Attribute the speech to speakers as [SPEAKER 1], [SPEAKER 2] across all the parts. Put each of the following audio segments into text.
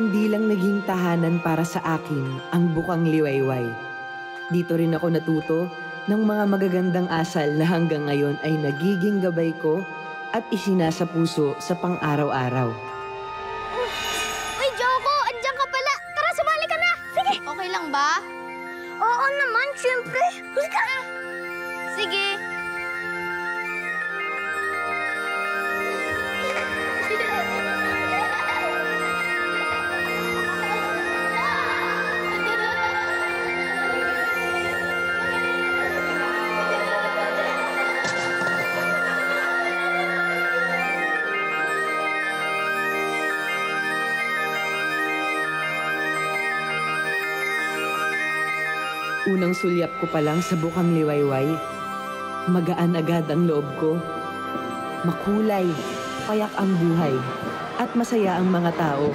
[SPEAKER 1] hindi lang naging tahanan para sa akin ang Bukang Liwayway. Dito rin ako natuto ng mga magagandang asal na hanggang ngayon ay nagiging gabay ko at isinasa puso sa pang-araw-araw.
[SPEAKER 2] Uy, Joko! Andiyan ka pala! Tara, sumali ka na! Sige! Okay lang ba? Oo naman, syempre! Halika! Sige!
[SPEAKER 1] Unang sulyap ko pa lang sa Bukang Liwayway, magaan agad ang loob ko. Makulay, payak ang buhay, at masaya ang mga tao.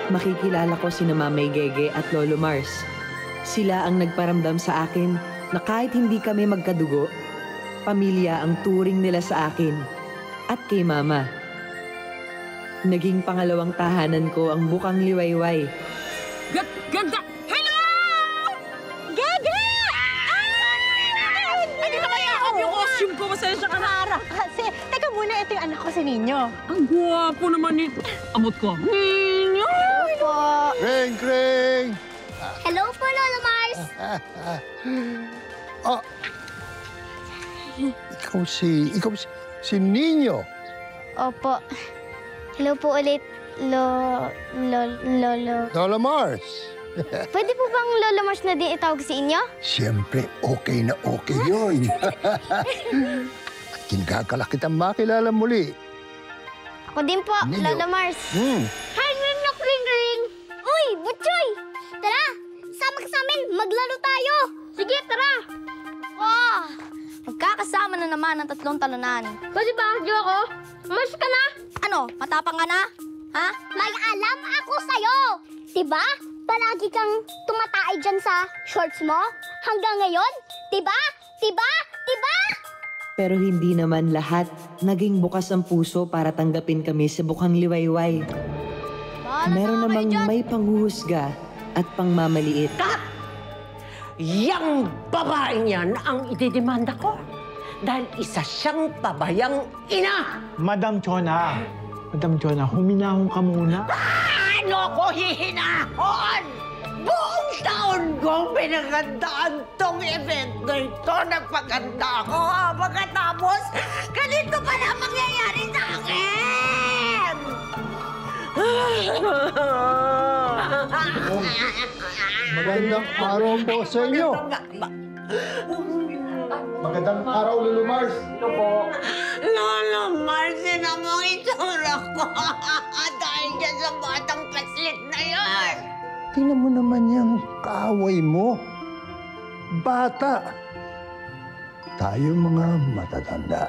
[SPEAKER 1] Makikilala ko sina Mamay Gege at Lolo Mars. Sila ang nagparamdam sa akin na kahit hindi kami magkadugo, pamilya ang turing nila sa akin at kay Mama. Naging pangalawang tahanan ko ang Bukang Liwayway.
[SPEAKER 3] Ganda! Hello! Gege! Hindi na kaya ako yung costume ko. Masensya ka na.
[SPEAKER 4] Kasi, teka muna, ito yung anak ko si Ninyo.
[SPEAKER 3] Ang guwapo naman ni... Amot ko. Ninyo!
[SPEAKER 2] Po.
[SPEAKER 5] Kring, kring!
[SPEAKER 2] Hello po, Lolo Mars!
[SPEAKER 5] Oh, ikaw si Nino.
[SPEAKER 2] Opo. Hello po ulit, Lolo.
[SPEAKER 5] Lola Mars.
[SPEAKER 2] Pwede po bang Lolo Mars na din itawag sa inyo?
[SPEAKER 5] Siyempre, okay na okay yun. At kinakakalak kitang makilala muli.
[SPEAKER 2] Ako din po,
[SPEAKER 5] Ninyo.
[SPEAKER 2] Lolo Mars. Hi, Ninyo Kring Kring! Uy, Butchoy! Tara, sama ka sa amin, maglaro tayo! Sige, tara! Wow! Magkakasama na naman ang tatlong talunan. Pwede ba, Joko? Mars ka na! Ano, matapang ka na? Ha? May alam ako sa'yo! Diba? Palagi kang tumatay dyan sa shorts mo? Hanggang ngayon? Diba? Diba? Diba?
[SPEAKER 1] Pero hindi naman lahat naging bukas ang puso para tanggapin kami sa Bukang Liwayway. Meron namang may panghuhusga at pangmamaliit.
[SPEAKER 6] Yang babaeng yan ang ididemanda ko. Dahil isa siyang pabayang ina.
[SPEAKER 7] Madam Chona, huminahon ka muna.
[SPEAKER 6] Ano ko hihinahon? Buong taon ko pinagandaan tong event na ito. Nagpaganda ako. Pagkatapos, ganito pa na mangyayari sa akin!
[SPEAKER 5] Magandang araw po sa inyo. Magandang araw, Lolo Mars.
[SPEAKER 6] Lolo Mars, sinamang itsura ko. Dahil dyan sa batang paslit na yan.
[SPEAKER 5] Tingnan mo naman yung kaaway mo. Bata. Tayo mga matatanda.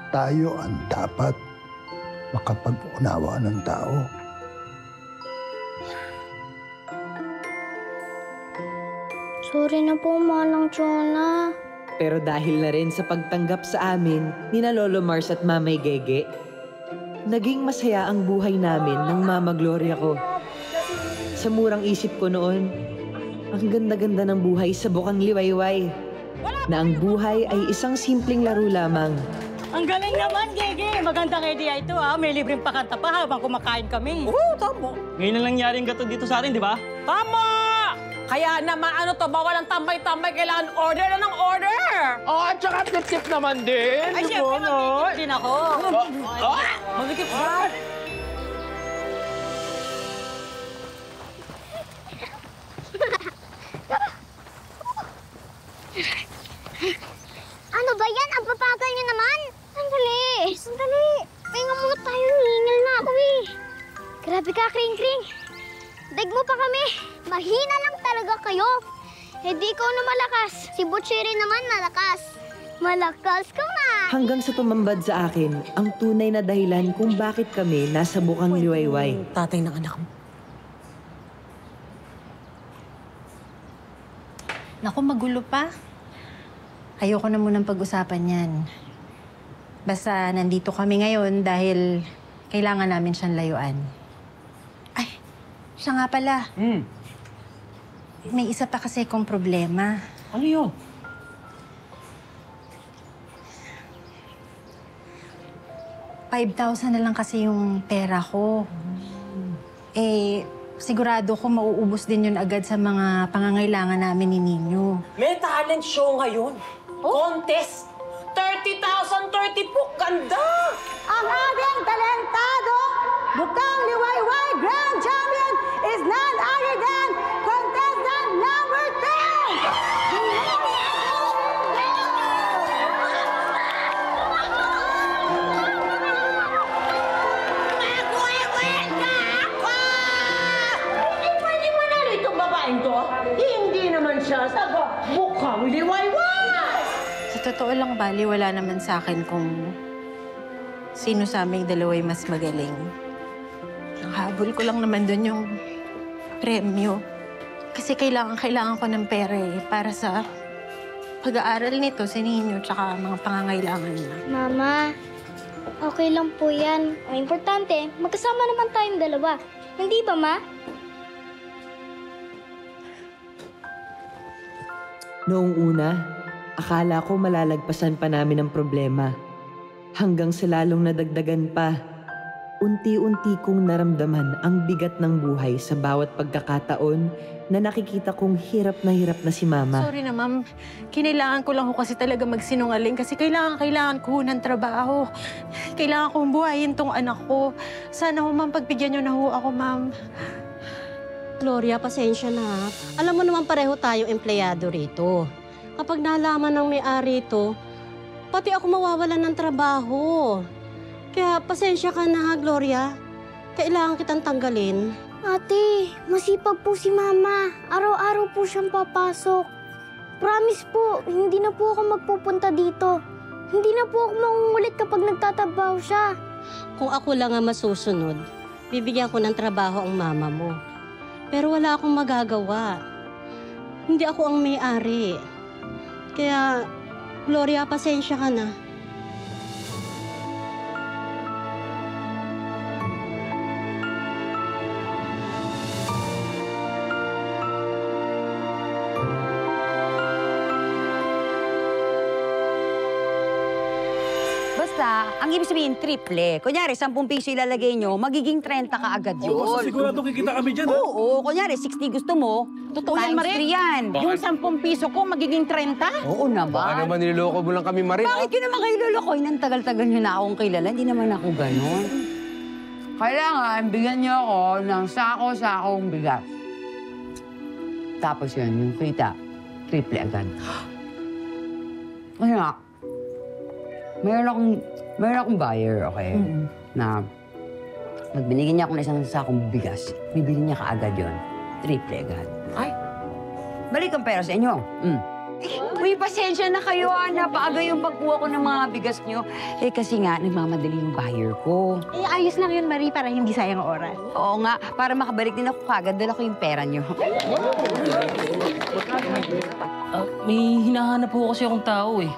[SPEAKER 5] Tayo ang dapat makapag-unawa ng tao.
[SPEAKER 2] Sorry na po, Manang Chona.
[SPEAKER 1] Pero dahil na rin sa pagtanggap sa amin ni na Lolo Mars at Mamay Gege, naging masaya ang buhay namin ng Mama Gloria ko. Sa murang isip ko noon, ang ganda-ganda ng buhay sa Bukang Liwayway. Na ang buhay ay isang simpleng laro lamang.
[SPEAKER 4] Ang galing naman, Gege. Magandang idea ito, ha? May libreng pakanta pa habang kumakain kami.
[SPEAKER 3] Oo, tama. Ngayon na nangyaring gato dito sa atin, di ba?
[SPEAKER 6] Tama! Kaya naman, bawal ang tambay-tambay. Kailangan order na ng order!
[SPEAKER 7] Oh, at saka tip-tip naman din.
[SPEAKER 4] Ay, syempre, mag-tip din ako.
[SPEAKER 6] Magigip ba?
[SPEAKER 2] Ano ba yan? Ang papagal niyo naman! Sandali! Sandali! Pahinga muna tayo. Hingal na ako eh. Grabe ka, Kring Kring. Daig mo pa kami. Mahina lang talaga kayo. Eh di ikaw na malakas. Si Butchiri naman malakas. Malakas ka nga!
[SPEAKER 1] Hanggang sa tumambad sa akin ang tunay na dahilan kung bakit kami nasa bukang liwayway.
[SPEAKER 4] Tatay ng anak mo.
[SPEAKER 8] Naku, magulo pa. Ayoko na munang pag-usapan yan. Basta nandito kami ngayon dahil kailangan namin siyang layuan. Ay, siya nga pala. May isa pa kasi kong problema.
[SPEAKER 3] Ano yun?
[SPEAKER 8] $5,000 na lang kasi yung pera ko. Eh, sigurado ko mauubos din yun agad sa mga pangangailangan namin ni Ninyo.
[SPEAKER 4] May talent show ngayon. Contest. 30,000, 30 po. Ganda!
[SPEAKER 9] Ang ating talentado, Bukang Liwayway Grand Champion is none other than contestant number 10!
[SPEAKER 6] Pwede manalo itong babaeng to. Hindi naman siya sa Bukang Liwayway.
[SPEAKER 8] Sa totoo lang, Bali, wala naman sa akin kung sino sa aming dalawa'y mas magaling. Ang habol ko lang naman doon yung premyo. Kasi kailangan ko ng pera para sa pag-aaral nito, si Ninyo, tsaka mga pangangailangan niya.
[SPEAKER 2] Mama, okay lang po yan. Ang importante, magkasama naman tayong dalawa. Hindi ba, Ma?
[SPEAKER 1] Noong una, akala ko malalagpasan pa namin ang problema. Hanggang sa lalong nadagdagan pa, unti-unti kong naramdaman ang bigat ng buhay sa bawat pagkakataon na nakikita kong hirap na si Mama.
[SPEAKER 8] Sorry na, Ma'am. Kinailangan ko lang ho kasi talaga magsinungaling kasi kailangan ko ng trabaho. Kailangan kong buhayin tong anak ko. Sana ho, Ma'am, pagbigyan niyo na ho ako, Ma'am.
[SPEAKER 10] Gloria, pasensya na. Alam mo naman pareho tayo empleyado rito. Kapag nalaman ng may-ari ito, pati ako mawawalan ng trabaho. Kaya pasensya ka na, Gloria. Kailangan kitang tanggalin.
[SPEAKER 2] Ate, masipag po si Mama. Araw-araw po siyang papasok. Promise po, hindi na po ako magpupunta dito. Hindi na po ako mangungulit kapag nagtatrabaho siya.
[SPEAKER 10] Kung ako lang ang masusunod, bibigyan ko ng trabaho ang mama mo. Pero wala akong magagawa. Hindi ako ang may-ari. Kaya, Gloria, pasensya ka na.
[SPEAKER 11] Basta, ang ibig sabihin, triple. Kunyari, 10 piso ilalagay nyo, magiging 30 ka agad yun.
[SPEAKER 3] Oo, basta sigurado kikita kami dyan, ha?
[SPEAKER 11] Oo, kunyari, 60 gusto mo.
[SPEAKER 12] Totoo yan,
[SPEAKER 11] times
[SPEAKER 12] Marie?
[SPEAKER 11] 3 yan.
[SPEAKER 12] Yung 10 piso ko, magiging 30?
[SPEAKER 11] Oo naman.
[SPEAKER 7] Baka naman niloloko mo lang kami, Marie.
[SPEAKER 11] Bakit yun naman kayo lolokoy? Nang tagal-tagal nyo na akong kilala, hindi naman ako ganon. Kailangan, bigyan nyo ako ng sako-sakong bigas. Tapos yun, yung kita, triple agad. Kasi nga, mayroon akong buyer, okay? Na pag binigyan niya ako ng isang sakong bigas, bibili niya kaagad yun. Triple agad. Ay, balik ang pera sa inyo. Uy, pasensya na kayo, napaaga yung pagkuha ko ng mga bigas niyo. Eh, kasi nga, nagmamadali yung buyer ko.
[SPEAKER 8] Eh, ayos lang yun, Marie, para hindi sayang ang oras.
[SPEAKER 11] Oo nga, para makabalik din ako kaagad, dala ko yung pera niyo.
[SPEAKER 3] May hinahanap po kasi akong tao, eh.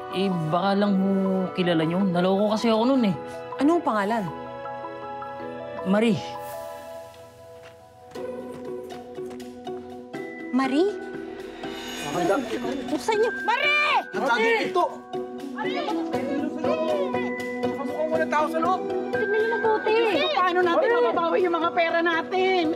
[SPEAKER 3] Eh, baka lang mo kilala nyo. Naloko kasi ako nun, eh.
[SPEAKER 4] Anong pangalan?
[SPEAKER 3] Marie.
[SPEAKER 8] Marie? Buksan niyo. Marie!
[SPEAKER 7] Nagkagin ito! Nakamukhang walang tao sa loob!
[SPEAKER 2] Tignan niyo mabuti.
[SPEAKER 12] Paano natin mababawi yung mga pera natin?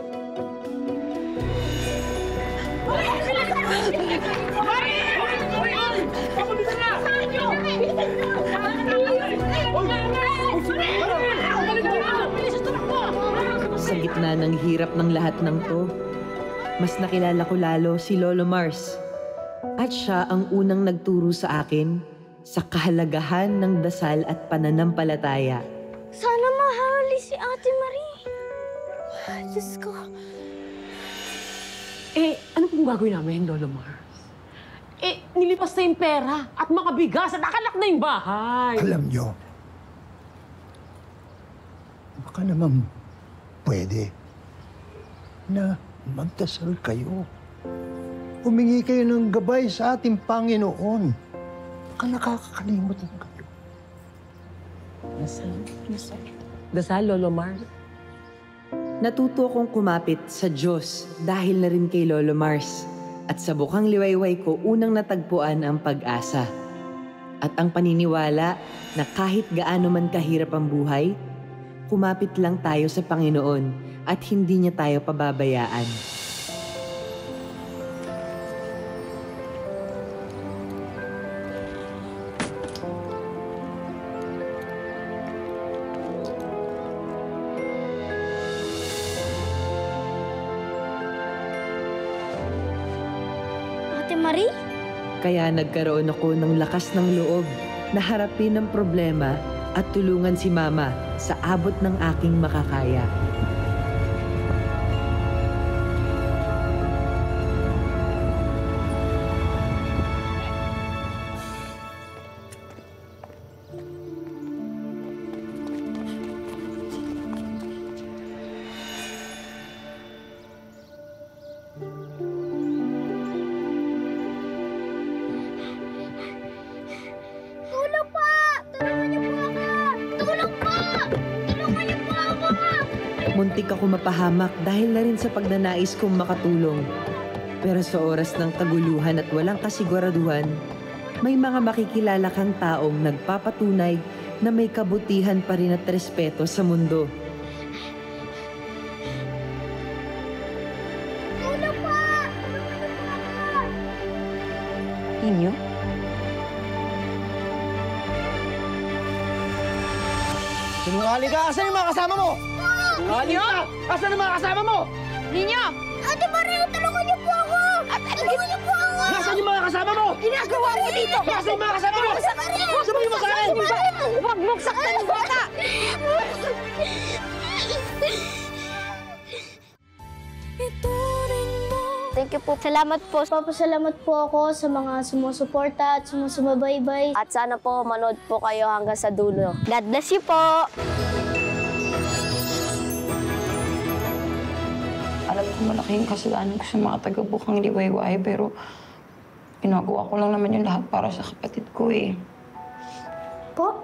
[SPEAKER 1] Sa gitna ng hirap ng lahat ng to, mas nakilala ko lalo si Lolo Mars. At siya ang unang nagturo sa akin sa kahalagahan ng dasal at pananampalataya.
[SPEAKER 2] Sana mahali si Ate Marie. Diyos ko.
[SPEAKER 12] Eh, ano pong gagawin namin, Lolo Mars? Eh,
[SPEAKER 13] nilipas na yung pera at mga bigas at nakalak na yung bahay.
[SPEAKER 5] Alam nyo, baka naman pwede na magdasal kayo. Humingi kayo ng gabay sa ating Panginoon. Baka nakakalimutan kayo.
[SPEAKER 13] Dasal, Lolo Mars.
[SPEAKER 1] Natuto akong kumapit sa Diyos dahil na rin kay Lolo Mars. At sa bukang liwayway ko, unang natagpuan ang pag-asa. At ang paniniwala na kahit gaano man kahirap ang buhay, kumapit lang tayo sa Panginoon at hindi niya tayo pababayaan.
[SPEAKER 2] Ate Marie?
[SPEAKER 1] Kaya nagkaroon ako ng lakas ng loob na harapin ang problema at tulungan si Mama sa abot ng aking makakaya.
[SPEAKER 2] Tulong po! Tulungan niyo po ako! Tulong po! Tulungan niyo po ako!
[SPEAKER 1] Muntik ako mapahamak dahil na rin sa pagnanais kong makatulong. Pero sa oras ng kaguluhan at walang kasiguraduhan, may mga makikilala kang taong nagpapatunay na may kabutihan pa rin at respeto sa mundo.
[SPEAKER 2] Tulong po! Tulungan niyo po ako!
[SPEAKER 8] Inyo?
[SPEAKER 7] Sinungaling ka! Asan yung mga kasama mo? Sinungaling ka! Asan yung mga kasama mo?
[SPEAKER 2] Ninyo! Ate Marie, tulungan niyo po ako! Tulungan niyo po ako!
[SPEAKER 7] Nasaan yung mga kasama mo?
[SPEAKER 2] Ginagawa mo dito!
[SPEAKER 7] Nasaan yung mga kasama mo? Sabihin mo sa akin!
[SPEAKER 2] Huwag mong saktan yung bata! Thank you po. Salamat po. Papasalamat po ako sa mga sumusuporta at sumusubaybay. At sana po manood po kayo hanggang sa dulo. God bless you po!
[SPEAKER 11] Alam ko malaking kasalanan ko sa mga taga-bukang liwayway, pero ginagawa ko lang naman yung lahat para sa kapatid ko eh.
[SPEAKER 2] Po?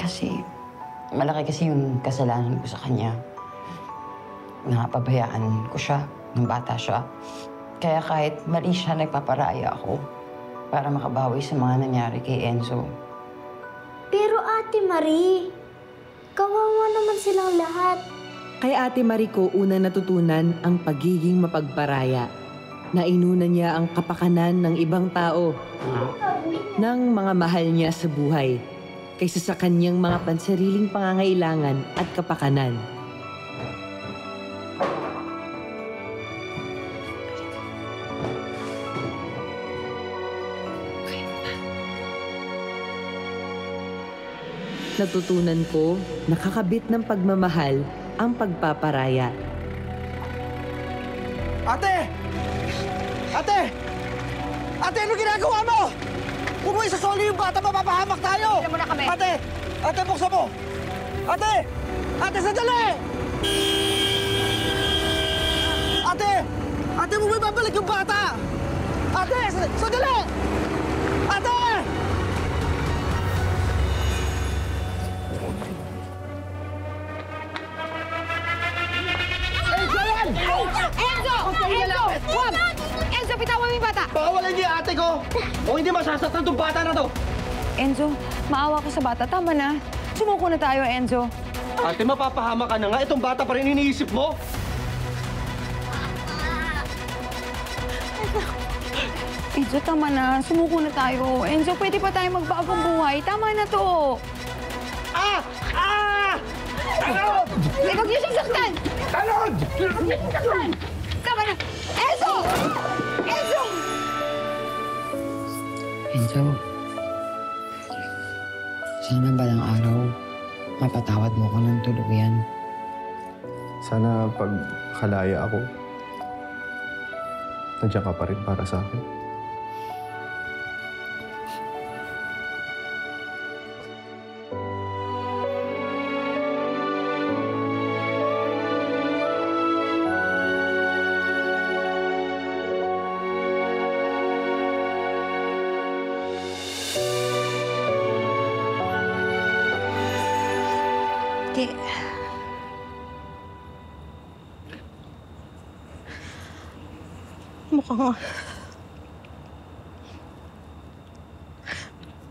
[SPEAKER 11] Kasi malaki kasi yung kasalanan ko sa kanya. Napabayaan ko siya nung bata siya. Kaya kahit mali siya, nagpaparaya ako para makabawi sa mga nangyari kay Enzo.
[SPEAKER 2] Pero Ate Marie, kawawa naman silang lahat.
[SPEAKER 1] Kay Ate Marie ko unang natutunan ang pagiging mapagparaya. Nainuna niya ang kapakanan ng ibang tao, ng mga mahal niya sa buhay, kaysa sa kanyang mga pansariling pangangailangan at kapakanan. Natutunan ko na kakabit ng pagmamahal ang pagpaparaya.
[SPEAKER 7] Ate! Ate! Ate, ano ginagawa mo? Huwag mo isasoli yung bata, mapapahamak tayo!
[SPEAKER 8] Alam mo na kami.
[SPEAKER 7] Ate! Ate, buksan mo! Ate! Ate, sandali! Ate! Ate, mo ba babalik yung bata? Ate! Sandali! Ate!
[SPEAKER 8] Enzo! Enzo! Huwag! Enzo, bitawan mo yung bata!
[SPEAKER 7] Baka wala niyo yung ate ko! O hindi masasaktan tong bata na to!
[SPEAKER 11] Enzo, maawa ka sa bata. Tama na. Sumuko na tayo, Enzo.
[SPEAKER 7] Ate, mapapahama ka na nga. Itong bata pa rin iniisip mo.
[SPEAKER 11] Enzo, tama na. Sumuko na tayo. Enzo, pwede pa tayo magbagong buhay. Tama na to.
[SPEAKER 7] Ah! Ah!
[SPEAKER 8] Huwag niyo siyang saktan!
[SPEAKER 7] Talon!
[SPEAKER 8] Huwag niyo siyang saktan! Tama na! Enzo! Enzo!
[SPEAKER 11] Enzo, sana balang araw mapatawad mo ko ng tuluyan.
[SPEAKER 14] Sana pag kalaya ako, nandiyan ka pa rin para sa akin.
[SPEAKER 8] Ge.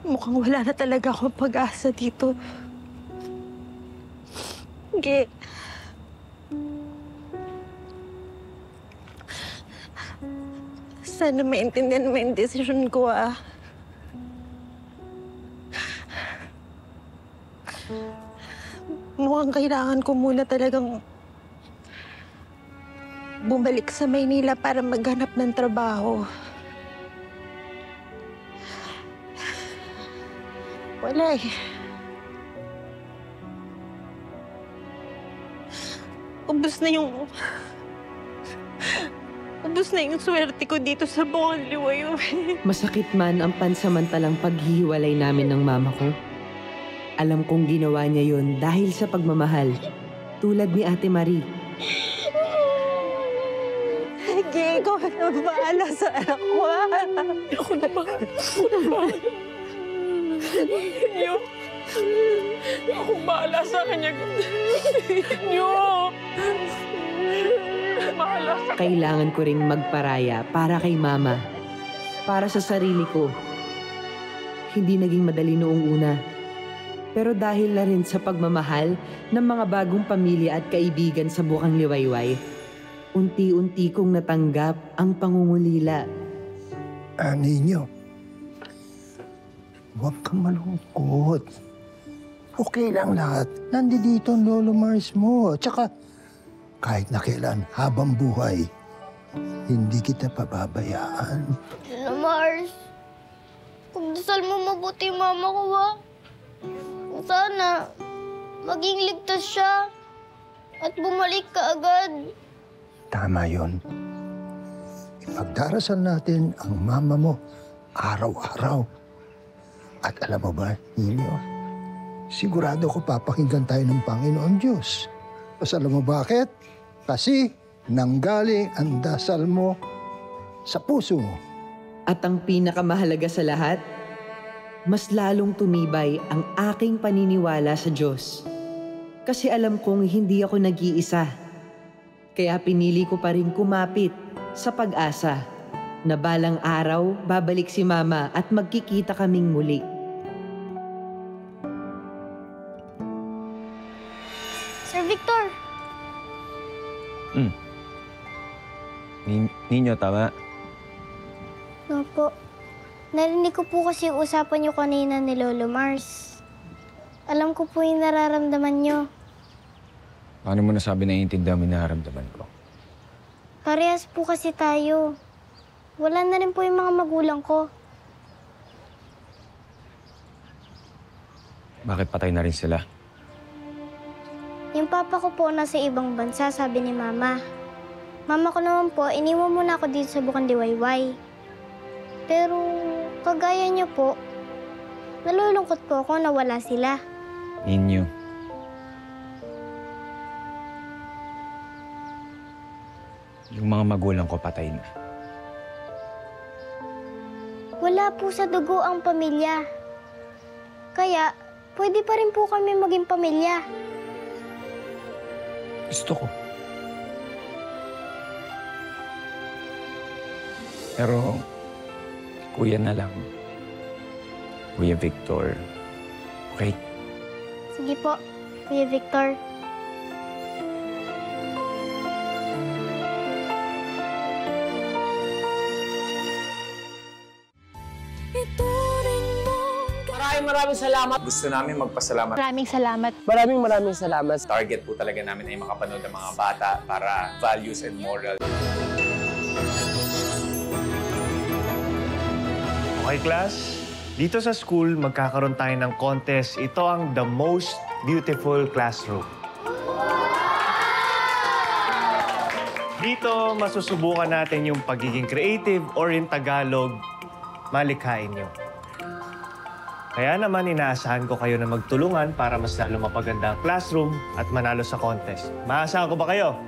[SPEAKER 8] Mukhang wala na talaga akong pag-asa dito. Ge. Sana maintindihan mo yung desisyon ko, ah. Mukhang kailangan ko muna talagang bumalik sa Maynila para maghanap ng trabaho. Wala eh. Ubus na yung swerte ko dito sa Bukang Liwayway.
[SPEAKER 1] Masakit man ang pansamantalang paghihiwalay namin ng mama ko. Alam kong ginawa niya yon dahil sa pagmamahal, tulad ni Ate Marie.
[SPEAKER 8] Ge, ikaw na bahala sa anak ko, ah. Ako na bahala.
[SPEAKER 13] Ako bahala sa kanya. Nyo! Bahala sa kanya.
[SPEAKER 1] Kailangan ko ring magparaya para kay mama. Para sa sarili ko. Hindi naging madali noong una. Pero dahil na rin sa pagmamahal ng mga bagong pamilya at kaibigan sa Bukang Liwayway, unti-unti kong natanggap ang pangungulila.
[SPEAKER 5] Ninyo, huwag kang malungkot. Okay lang lahat. Nandito ang Lolo Mars mo. Tsaka, kahit na kailan habang buhay, hindi kita pababayaan.
[SPEAKER 2] Lolo Mars, pagdasal mo mabuti mama ko, ha? Sana maging ligtas siya at bumalik ka agad.
[SPEAKER 5] Tama yun. Ipagdarasal natin ang mama mo araw-araw. At alam mo ba, Nino, sigurado ko papakinggan tayo ng Panginoon Diyos. Tapos alam mo bakit? Kasi nanggaling ang dasal mo sa puso mo.
[SPEAKER 1] At ang pinakamahalaga sa lahat, mas lalong tumibay ang aking paniniwala sa Diyos. Kasi alam kong hindi ako nag-iisa. Kaya pinili ko pa rin kumapit sa pag-asa na balang araw babalik si Mama at magkikita kaming muli.
[SPEAKER 2] Sir Victor!
[SPEAKER 14] Ninyo, tama?
[SPEAKER 2] Opo. Narinig ko po kasi yung usapan niyo kanina ni Lolo Mars. Alam ko po yung nararamdaman niyo.
[SPEAKER 14] Paano mo nasabi na iintindihan mo yung nararamdaman ko?
[SPEAKER 2] Parehas po kasi tayo. Wala na rin po yung mga magulang ko.
[SPEAKER 14] Bakit patay na rin sila?
[SPEAKER 2] Yung papa ko po nasa ibang bansa, sabi ni Mama. Mama ko naman po, iniwan muna ako dito sa Bukang Liwayway. Pero kagaya niyo po, nalulungkot po ako na wala sila.
[SPEAKER 14] Ninyo. Yung mga magulang ko patay na.
[SPEAKER 2] Wala po sa dugo ang pamilya. Kaya, pwede pa rin po kami maging pamilya.
[SPEAKER 14] Gusto ko. Pero, kuya na lang. Kuya Victor. Okay?
[SPEAKER 2] Sige po, Kuya Victor.
[SPEAKER 13] Maraming salamat.
[SPEAKER 15] Gusto namin magpasalamat.
[SPEAKER 8] Maraming salamat.
[SPEAKER 13] Maraming salamat.
[SPEAKER 15] Target po talaga namin ay makapanood ng mga bata para values and moral.
[SPEAKER 14] Okay, class? Dito sa school, magkakaroon tayo ng contest. Ito ang The Most Beautiful Classroom. Dito, masusubukan natin yung pagiging creative or in Tagalog, malikhain nyo. Kaya naman, inaasahan ko kayo na magtulungan para mas lalo mapaganda ang classroom at manalo sa contest. Maasahan ko ba kayo?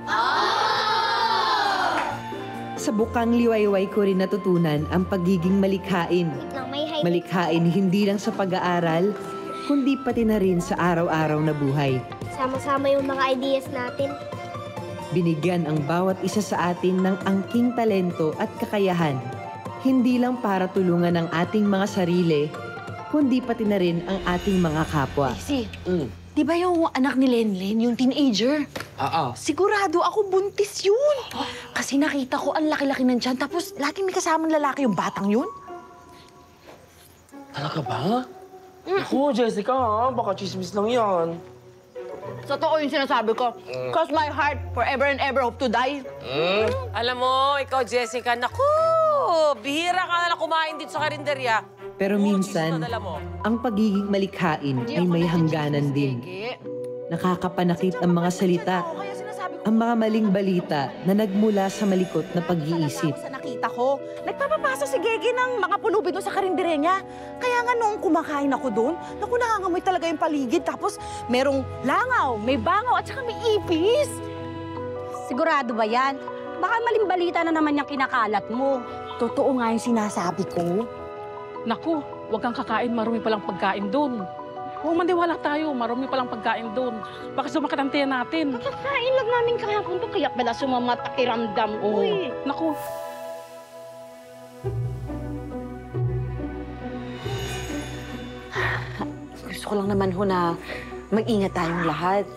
[SPEAKER 1] Sa Bukang Liwayway ko rin natutunan ang pagiging malikhain. Malikhain hindi lang sa pag-aaral, kundi pati na rin sa araw-araw na buhay.
[SPEAKER 2] Sama-sama yung mga ideas natin.
[SPEAKER 1] Binigyan ang bawat isa sa atin ng angking talento at kakayahan. Hindi lang para tulungan ang ating mga sarili, kundi pati na rin ang ating mga kapwa.
[SPEAKER 16] Daisy, di ba yung anak ni Lenlen, yung teenager?
[SPEAKER 11] Oo.
[SPEAKER 16] Sigurado ako buntis yun. Kasi nakita ko ang laki-laki ng tiyan, tapos laging may kasamang lalaki yung batang yun.
[SPEAKER 7] Talaga ba? Naku, Jessica, ha? Baka chismis lang yan.
[SPEAKER 16] Totoo yung sinasabi ko. Cross my heart, forever and ever hope to die.
[SPEAKER 13] Alam mo, ikaw, Jessica, naku! Bihira ka na lang kumain dito sa karinderya.
[SPEAKER 1] Pero minsan, ang pagiging malikhain ay may hangganan din. Nakakapanakit ang mga salita, ang mga maling balita na nagmula sa malikot na pag-iisip.
[SPEAKER 16] Sa nakita ko, nagpapapasa si Gege ng mga pulubi doon sa karinderya niya. Kaya nga noong kumakain ako doon, naku, nangangamoy talaga yung paligid. Tapos merong langaw, may bangaw, at saka may ipis.
[SPEAKER 10] Sigurado ba yan? Baka maling balita na naman yung kinakalat mo.
[SPEAKER 16] Totoo nga yung sinasabi ko.
[SPEAKER 13] Naku, huwag kang kakain, marumi palang pagkain doon. Huwag maniwala tayo, marumi palang pagkain doon. Baka sumakit ang tiyan natin.
[SPEAKER 10] Kakain lang namin kahapon to, kaya pala sumamat pakiramdam ko eh.
[SPEAKER 13] Naku.
[SPEAKER 16] Gusto ko lang naman ho na mag-ingat tayong lahat.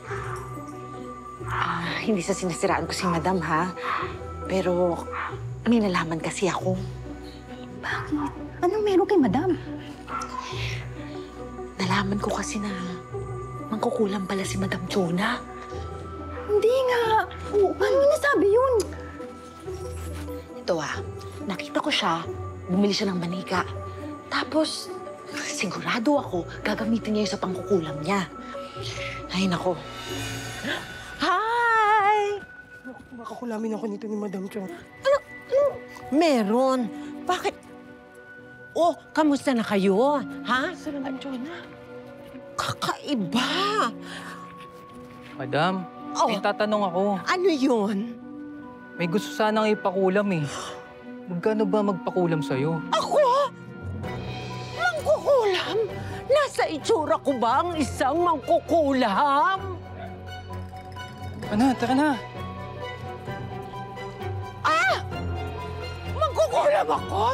[SPEAKER 16] Hindi sa sinasiraan ko si Madam, ha? Pero may nalaman kasi ako.
[SPEAKER 10] Bakit? Anong meron kay Madam?
[SPEAKER 16] Nalaman ko kasi na mangkukulam pala si Madam Jonah.
[SPEAKER 10] Hindi nga. Paano mo nasabi yun?
[SPEAKER 16] Ito nakita ko siya, bumili siya ng manika. Tapos, sigurado ako, gagamitin niya yun sa pangkukulam niya. Ay, nako.
[SPEAKER 12] Hi! Makakulamin ako nito ni Madam Chong.
[SPEAKER 6] Ano? Meron. Bakit? Oh, kamusta na kayo? Ha?
[SPEAKER 16] Sa Madam Jonah.
[SPEAKER 6] Kakaiba.
[SPEAKER 17] Madam, may tatanong ako.
[SPEAKER 6] Ano yun?
[SPEAKER 17] May gusto sanang ipakulam eh. Magkano ba magpakulam sa'yo?
[SPEAKER 6] Ako? Mangkukulam? Nasa itsura ko ba ang isang mangkukulam?
[SPEAKER 17] Tara na.
[SPEAKER 6] Mangkukulam ako?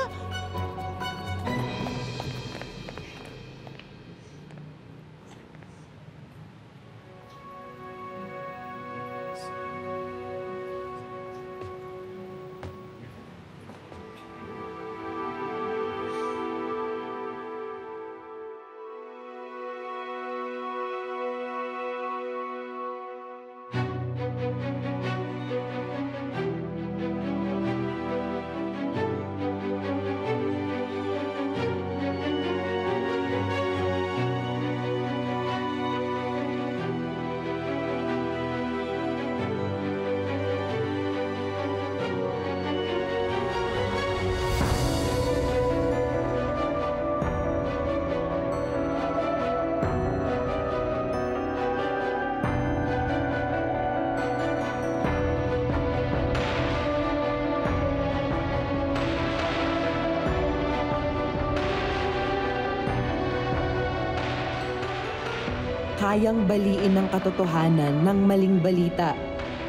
[SPEAKER 1] Kayang baliin ng katotohanan ng maling balita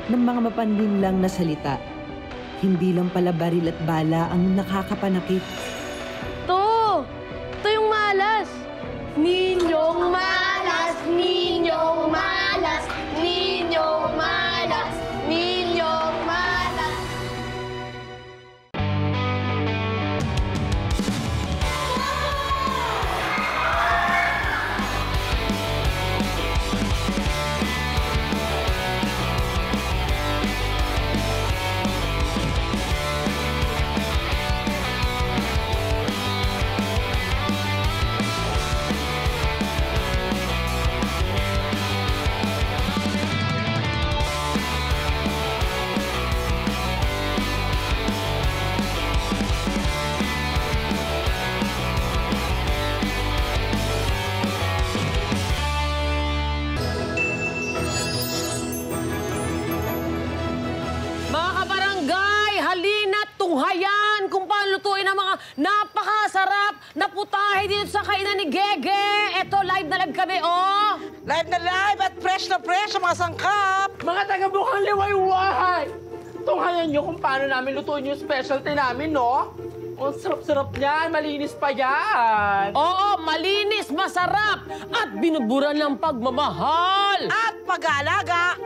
[SPEAKER 1] ng mga mapanlinlang na salita. Hindi lang pala baril at bala ang nakakapanakit.
[SPEAKER 2] Ito yung malas. Ninyong malas, ninyong malas, ninyong malas, ninyong malas.
[SPEAKER 13] Mga kabarangay, halina't tunghayan kung paano lutuin ang mga napakasarap
[SPEAKER 18] naputahe dito sa kainan ni Gege. Eto, live na live kami, oh!
[SPEAKER 16] Live na live at fresh na fresh ang mga sangkap!
[SPEAKER 19] Mga taga-bukang liwayway! Tunghayan nyo kung paano namin lutuin yung specialty namin, no? Ang sarap-sarap niyan, malinis pa yan.
[SPEAKER 18] Oo, malinis, masarap, at binuburan ng pagmamahal.
[SPEAKER 16] At pag-aalaga.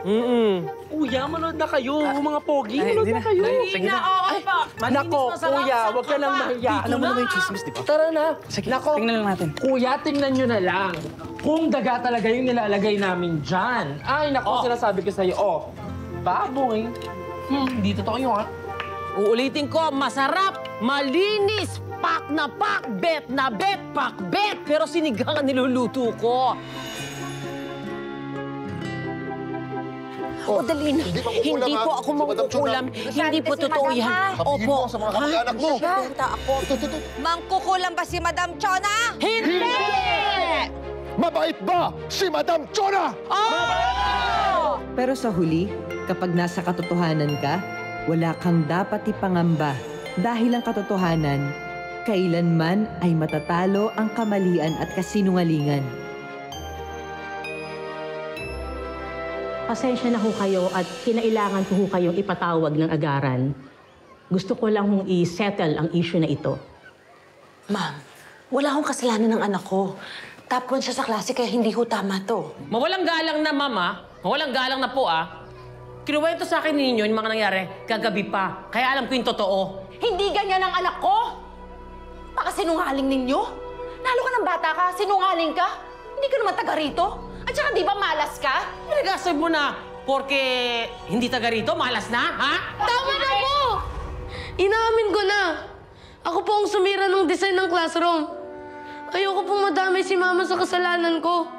[SPEAKER 19] Kuya, manood na kayo, mga pogi. Manood na kayo.
[SPEAKER 18] Sige na, oo pa.
[SPEAKER 19] Nako, kuya, wag ka nang mahiya.
[SPEAKER 7] Alam mo naman yung chismis, di ba?
[SPEAKER 19] Tara na.
[SPEAKER 7] Sige,
[SPEAKER 19] Nako,
[SPEAKER 7] tingnan lang natin.
[SPEAKER 19] Kuya, tingnan nyo na lang. Kung daga talaga yung nilalagay namin dyan. Ay, nako, sinasabi ko sa'yo. Oh, baboy. Hindi totoo yun, ha?
[SPEAKER 18] Uulitin ko, masarap, malinis, pak na pak, bet na bet, pak bet. Pero sinigang ang niluluto ko. O, dali na. Hindi po ako mangkukulam. Hindi po totoo yan. Opo.
[SPEAKER 5] Sa mga kamag-anak mo.
[SPEAKER 6] Mangkukulam ba si Madam Chona?
[SPEAKER 18] Hindi!
[SPEAKER 5] Mabait ba si Madam Chona?
[SPEAKER 1] Pero sa huli, kapag nasa katotohanan ka, wala kang dapat ipangamba dahil ang katotohanan, kailanman ay matatalo ang kamalian at kasinungalingan.
[SPEAKER 10] Pasensya na ho kayo at kinailangan ko ho kayong ipatawag ng agaran. Gusto ko lang hong i-settle ang issue na ito.
[SPEAKER 20] Ma'am, wala akong kasalanan ng anak ko. Top 1 siya sa klase kaya hindi ho tama to.
[SPEAKER 18] Mawalang galang na, mama. Mawalang galang na po, ah. Kinuwento sa akin ninyo yung mga nangyari kagabi pa. Kaya alam ko yung totoo.
[SPEAKER 20] Hindi ganyan ang anak ko! Pakasinungaling ninyo? Lalo ka ng bata ka, sinungaling ka. Hindi ka naman taga rito. At saka di ba malas ka?
[SPEAKER 18] Nagasabi mo na, porke hindi taga rito, malas na, ha?
[SPEAKER 2] Tama na po! Inaamin ko na. Ako po ang sumira ng design ng classroom. Ayoko pong madamay si Mama sa kasalanan ko.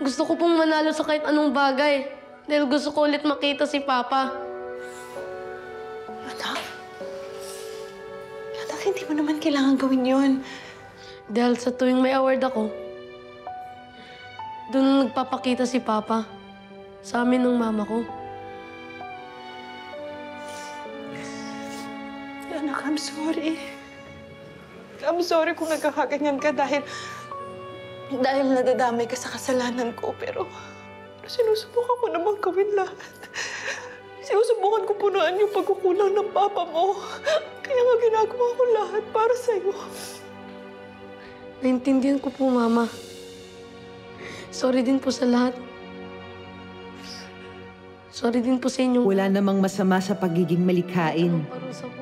[SPEAKER 2] Gusto ko pong manalo sa kahit anong bagay. Dahil gusto ko ulit makita si Papa.
[SPEAKER 20] Anak? Anak, hindi mo naman kailangan gawin yun.
[SPEAKER 2] Dahil sa tuwing may award ako, doon nagpapakita si Papa sa amin ng mama ko.
[SPEAKER 20] Anak, I'm sorry. I'm sorry kung nagkakaganyan ka dahil nadadamay ka sa kasalanan ko, pero sinusubukan ko namang gawin lahat. Sinusubukan ko punuan yung pagkukulang ng papa mo. Kaya nga ginagawa ko lahat para sa'yo.
[SPEAKER 2] Naintindihan ko po, Mama. Sorry din po sa lahat. Sorry din po sa inyo.
[SPEAKER 1] Wala namang masama sa pagiging malikhain.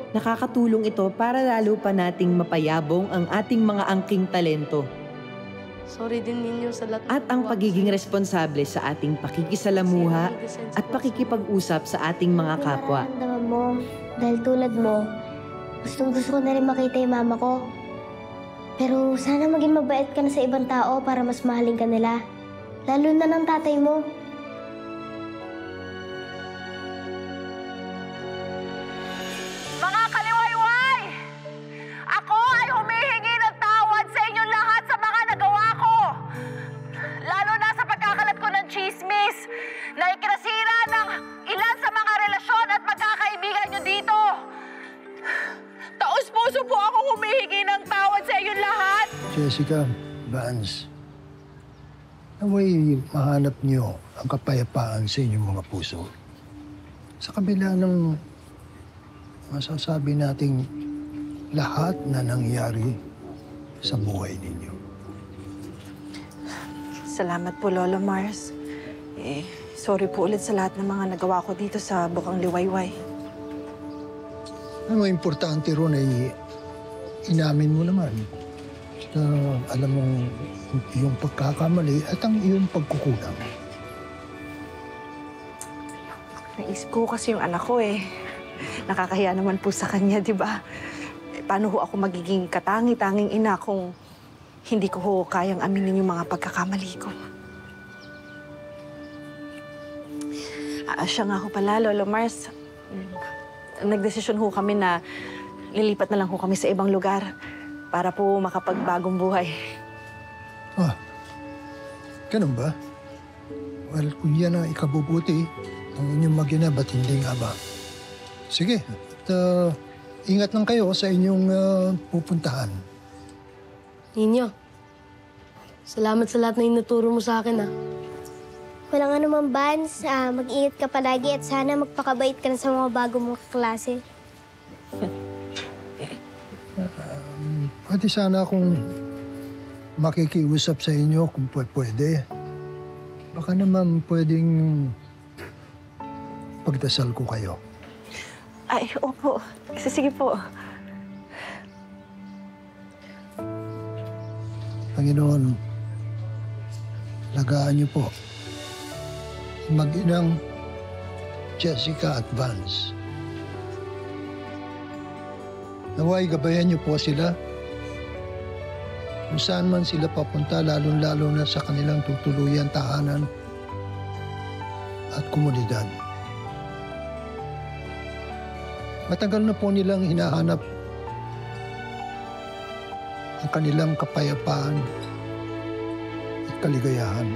[SPEAKER 1] Nakakatulong ito para lalo pa nating mapayabong ang ating mga angking talento.
[SPEAKER 2] Sorry din ninyo sa lahat.
[SPEAKER 1] At ang pagiging responsable sa ating pakikisalamuha at pakikipag-usap sa ating mga kapwa.
[SPEAKER 21] Nararamdaman mo, dahil tulad mo, gustong-gusto ko na rin makita yung mama ko. Pero sana maging mabait ka na sa ibang tao para mas mahalin ka nila. Lalo na ng tatay mo.
[SPEAKER 16] Mga kaliwayway! Ako ay humihingi ng tawad sa inyong lahat sa mga nagawa ko. Lalo na sa pagkakalat ko ng chismis na ikinasira ng ilan sa mga relasyon at magkakaibigan nyo dito. Taos-puso po ako humihingi ng tawad sa inyong lahat.
[SPEAKER 5] Jessica, Vance, naway mahanap niyo ang kapayapaan sa inyong mga puso. Sa kabila ng masasabi nating lahat na nangyari sa buhay ninyo.
[SPEAKER 16] Salamat po, Lolo Mars. Sorry po ulit sa lahat ng mga nagawa ko dito sa Bukang Liwayway.
[SPEAKER 5] Ang importante ron ay inamin mo naman na alam mong iyong pagkakamali at ang iyong pagkukulang.
[SPEAKER 16] Naisip ko kasi yung anak ko Nakakahiya naman po sa kanya, di ba? Paano ho ako magiging katangi-tanging ina kung hindi ko ho kayang aminin yung mga pagkakamali ko? Siya nga ho pala, Lolo Mars. Nagdesisyon ho kami na lilipat na lang ho kami sa ibang lugar para po makapagbagong buhay.
[SPEAKER 5] Ganun ba? Well, kung yan ang ikabubuti ng inyong mag-ina, ba't hindi nga ba? Sige, at ingat lang kayo sa inyong pupuntahan.
[SPEAKER 9] Ninyo, salamat sa lahat na inuturo mo sa akin,
[SPEAKER 21] Walang anuman, Vance. Mag-ingat ka palagi at sana magpakabait ka na sa mga bago mong klase.
[SPEAKER 5] Pwede sana akong makikiusap sa inyo kung pwede. Baka naman pwedeng pagdasal ko kayo.
[SPEAKER 20] Ay, opo. Sige po.
[SPEAKER 5] Panginoon, lagaan niyo po mag-inang Jessica at Vance. Naway, gabayan niyo po sila kung saan man sila papunta, lalong-lalo na sa kanilang tutuluyan, tahanan at komunidad. Matagal na po nilang hinahanap ang kanilang kapayapaan at kaligayahan.